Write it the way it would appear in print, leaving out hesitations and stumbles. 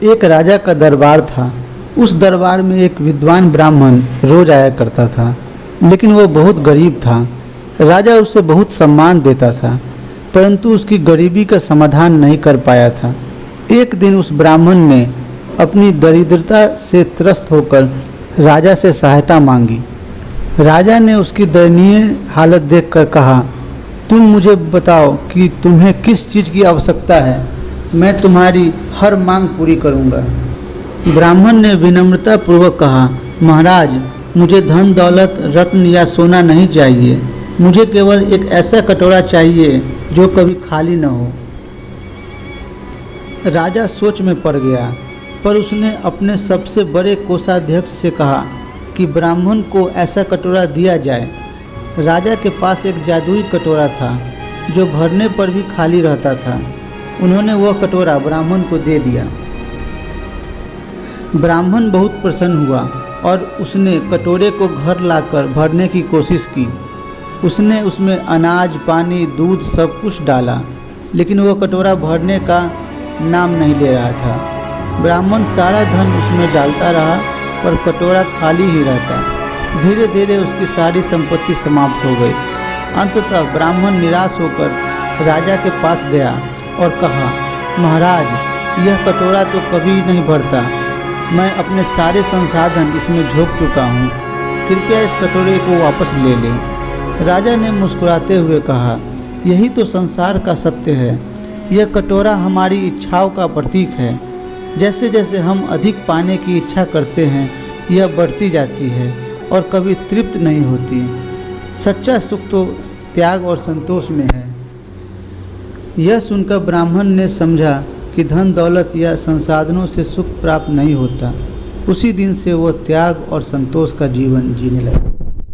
एक राजा का दरबार था। उस दरबार में एक विद्वान ब्राह्मण रोज आया करता था, लेकिन वह बहुत गरीब था। राजा उसे बहुत सम्मान देता था, परंतु उसकी गरीबी का समाधान नहीं कर पाया था। एक दिन उस ब्राह्मण ने अपनी दरिद्रता से त्रस्त होकर राजा से सहायता मांगी। राजा ने उसकी दयनीय हालत देखकर कहा, तुम मुझे बताओ कि तुम्हें किस चीज़ की आवश्यकता है, मैं तुम्हारी हर मांग पूरी करूंगा। ब्राह्मण ने विनम्रता पूर्वक कहा, महाराज, मुझे धन दौलत रत्न या सोना नहीं चाहिए। मुझे केवल एक ऐसा कटोरा चाहिए जो कभी खाली न हो। राजा सोच में पड़ गया, पर उसने अपने सबसे बड़े कोषाध्यक्ष से कहा कि ब्राह्मण को ऐसा कटोरा दिया जाए। राजा के पास एक जादुई कटोरा था जो भरने पर भी खाली रहता था। उन्होंने वह कटोरा ब्राह्मण को दे दिया। ब्राह्मण बहुत प्रसन्न हुआ और उसने कटोरे को घर लाकर भरने की कोशिश की। उसने उसमें अनाज, पानी, दूध सब कुछ डाला, लेकिन वह कटोरा भरने का नाम नहीं ले रहा था। ब्राह्मण सारा धन उसमें डालता रहा, पर कटोरा खाली ही रहता। धीरे धीरे उसकी सारी संपत्ति समाप्त हो गई। अंततः ब्राह्मण निराश होकर राजा के पास गया और कहा, महाराज, यह कटोरा तो कभी नहीं भरता। मैं अपने सारे संसाधन इसमें झोंक चुका हूँ। कृपया इस कटोरे को वापस ले लें। राजा ने मुस्कुराते हुए कहा, यही तो संसार का सत्य है। यह कटोरा हमारी इच्छाओं का प्रतीक है। जैसे जैसे हम अधिक पाने की इच्छा करते हैं, यह बढ़ती जाती है और कभी तृप्त नहीं होती। सच्चा सुख तो त्याग और संतोष में है। यह सुनकर ब्राह्मण ने समझा कि धन दौलत या संसाधनों से सुख प्राप्त नहीं होता। उसी दिन से वह त्याग और संतोष का जीवन जीने लगा।